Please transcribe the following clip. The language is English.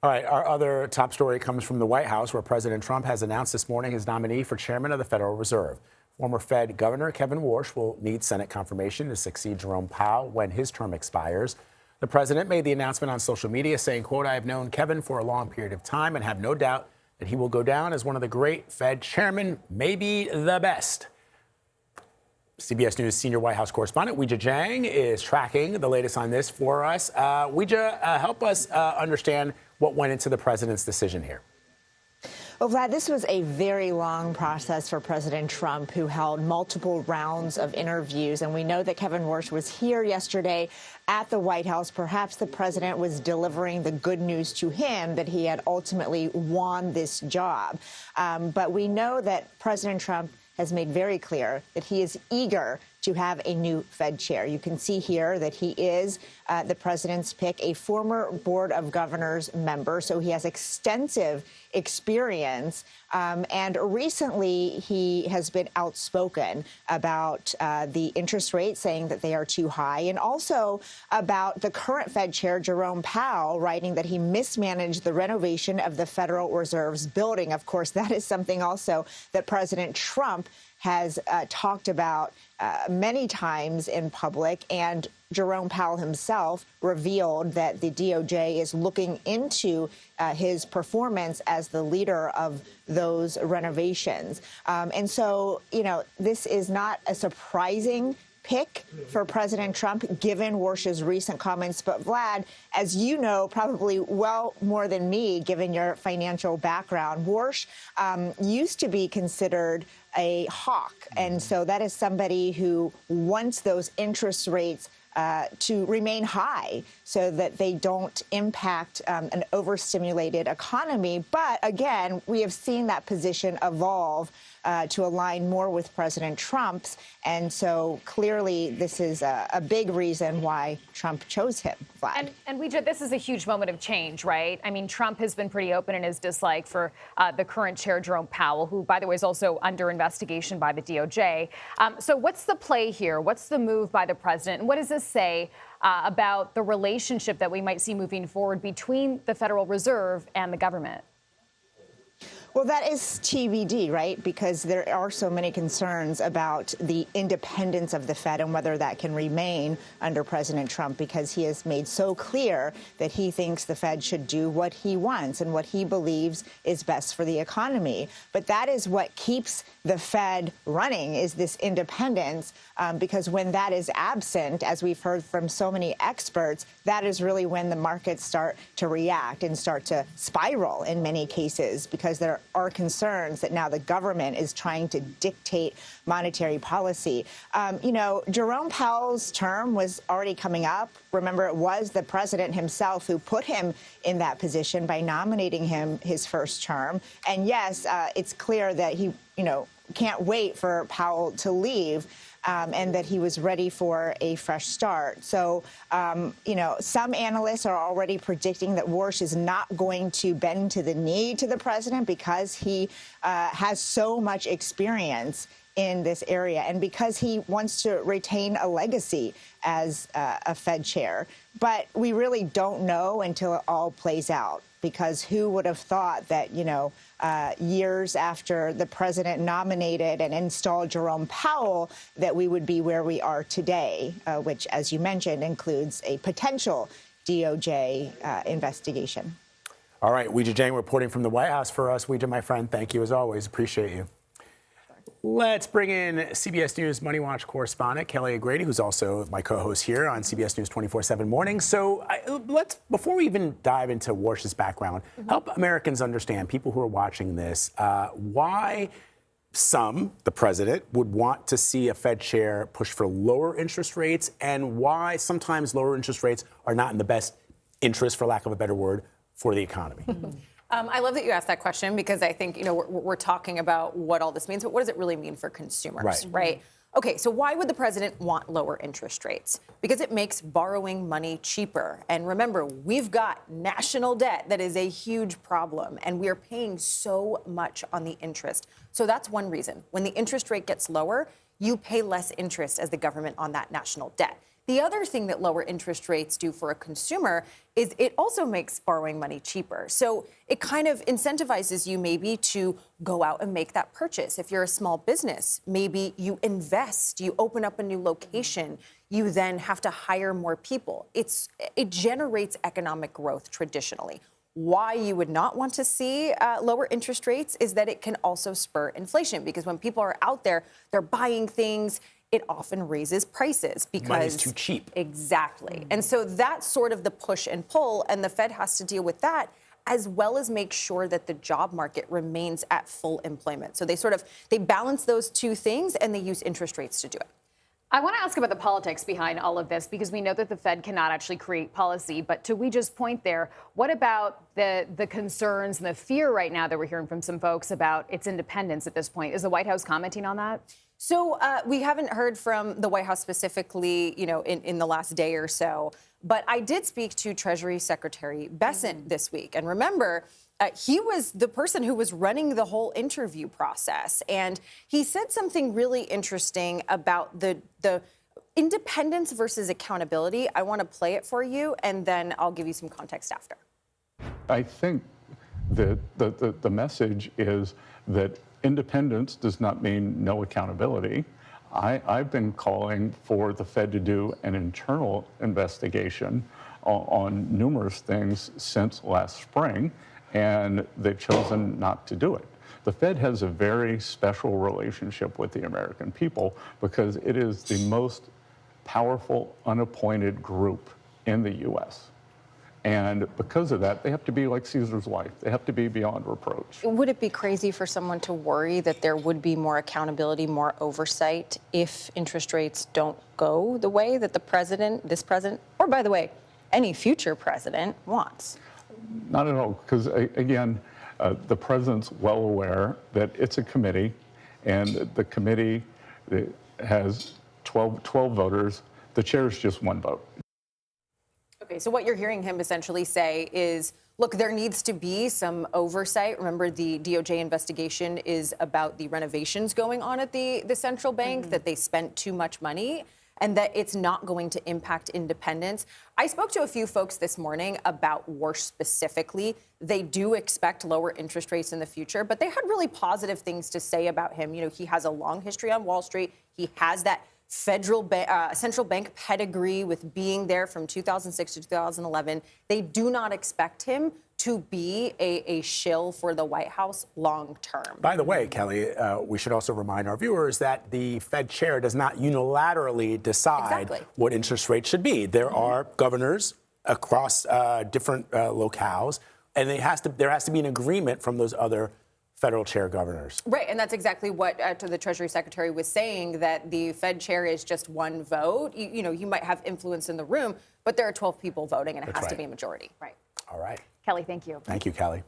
All right, our other top story comes from the White House, where President Trump has announced this morning his nominee for chairman of the Federal Reserve. Former Fed Governor Kevin Warsh will need Senate confirmation to succeed Jerome Powell when his term expires. The president made the announcement on social media saying, quote, "I have known Kevin for a long period of time and have no doubt that he will go down as one of the great Fed chairmen, maybe the best." CBS News senior White House correspondent Weijia Jiang is tracking the latest on this for us. Weijia, help us understand what went into the president's decision here. Well, Vlad, this was a very long process for President Trump, who held multiple rounds of interviews. And we know that Kevin Warsh was here yesterday at the White House. Perhaps the president was delivering the good news to him that he had ultimately won this job. But we know that President Trump has made very clear that he is eager to have a new Fed chair. You can see here that he is the president's pick, a former Board of Governors member, so he has extensive experience. And recently, he has been outspoken about the interest rates, saying that they are too high, and also about the current Fed chair, Jerome Powell, writing that he mismanaged the renovation of the Federal Reserve's building. Of course, that is something also that President Trump has talked about many times in public, and Jerome Powell himself revealed that the DOJ is looking into his performance as the leader of those renovations. And so, you know, this is not a surprising pick for President Trump, given Warsh's recent comments. But Vlad, as you know, probably well more than me, given your financial background, Warsh used to be considered a hawk. And so that is somebody who wants those interest rates to remain high so that they don't impact an overstimulated economy. But again, we have seen that position evolve to align more with President Trump's. And so clearly this is a big reason why Trump chose him, Vlad. And Weijia, this is a huge moment of change, right? I mean, Trump has been pretty open in his dislike for the current chair, Jerome Powell, who, by the way, is also under investigation by the DOJ. So what's the play here? What's the move by the president? And what does this say about the relationship that we might see moving forward between the Federal Reserve and the government? Well, that is TBD, right? Because there are so many concerns about the independence of the Fed and whether that can remain under President Trump, because he has made so clear that he thinks the Fed should do what he wants and what he believes is best for the economy. But that is what keeps the Fed running, is this independence, because when that is absent, as we've heard from so many experts, that is really when the markets start to react and start to spiral in many cases, because there are concerns that now the government is trying to dictate monetary policy. You know, Jerome Powell's term was already coming up. Remember, it was the president himself who put him in that position by nominating him his first term. And yes, it's clear that he, you know, can't wait for Powell to leave. And that he was ready for a fresh start. So, you know, some analysts are already predicting that Warsh is not going to bend to the knee to the president because he has so much experience in this area and because he wants to retain a legacy as a Fed chair. But we really don't know until it all plays out, because who would have thought that, you know, years after the president nominated and installed Jerome Powell, that we would be where we are today, which, as you mentioned, includes a potential DOJ investigation. All right, Weijia Jiang reporting from the White House for us. Weijia, my friend, thank you as always. Appreciate you. Let's bring in CBS News Money Watch correspondent Kelly O'Grady, who's also my co-host here on CBS News 24/7 Mornings. So let's, before we even dive into Warsh's background, help Americans understand, people who are watching this, why the president, would want to see a Fed chair push for lower interest rates, and why sometimes lower interest rates are not in the best interest, for lack of a better word, for the economy. I love that you asked that question, because I think, you know, we're talking about what all this means, but what does it really mean for consumers, right? Okay, so why would the president want lower interest rates? Because it makes borrowing money cheaper. And remember, we've got national debt that is a huge problem, and we are paying so much on the interest. So that's one reason. When the interest rate gets lower, you pay less interest as the government on that national debt. The other thing that lower interest rates do for a consumer is it also makes borrowing money cheaper. So it kind of incentivizes you maybe to go out and make that purchase. If you're a small business, maybe you invest, you open up a new location, you then have to hire more people. It generates economic growth traditionally. Why you would not want to see lower interest rates is that it can also spur inflation, because when people are out there, they're buying things, it often raises prices because money's too cheap. Exactly. And so that's sort of the push and pull, and the Fed has to deal with that, as well as make sure that the job market remains at full employment. So they balance those two things, and they use interest rates to do it. I want to ask about the politics behind all of this, because we know that the Fed cannot actually create policy. But to Weij's point there, what about the concerns and the fear right now that we're hearing from some folks about its independence at this point? Is the White House commenting on that? So we haven't heard from the White House specifically, in the last day or so. But I did speak to Treasury Secretary Bessent this week. And remember, he was the person who was running the whole interview process. And he said something really interesting about the independence versus accountability. I want to play it for you, and then I'll give you some context after. I think that the message is that independence does not mean no accountability. I've been calling for the Fed to do an internal investigation on numerous things since last spring, and they've chosen not to do it. The Fed has a very special relationship with the American people because it is the most powerful unappointed group in the U.S. And because of that, they have to be like Caesar's wife. They have to be beyond reproach. Would it be crazy for someone to worry that there would be more accountability, more oversight if interest rates don't go the way that this president, or by the way, any future president wants? Not at all, because again, the president's well aware that it's a committee, and the committee has 12 voters. The chair is just one vote. Okay, so what you're hearing him essentially say is, look, there needs to be some oversight. Remember, the DOJ investigation is about the renovations going on at the central bank, that they spent too much money, and that it's not going to impact independence. I spoke to a few folks this morning about Warsh specifically. They do expect lower interest rates in the future, but they had really positive things to say about him. He has a long history on Wall Street. He has that central bank pedigree with being there from 2006 to 2011. They do not expect him to be a shill for the White House long term. By the way, Kelly, we should also remind our viewers that the Fed chair does not unilaterally decide what interest rates should be. There are governors across different locales, and there has to be an agreement from those other federal chair governors. Right, and that's exactly what the Treasury Secretary was saying, that the Fed chair is just one vote. You might have influence in the room, but there are 12 people voting, and it has to be a majority. Right. All right. Kelly, thank you. Thank you, Kelly.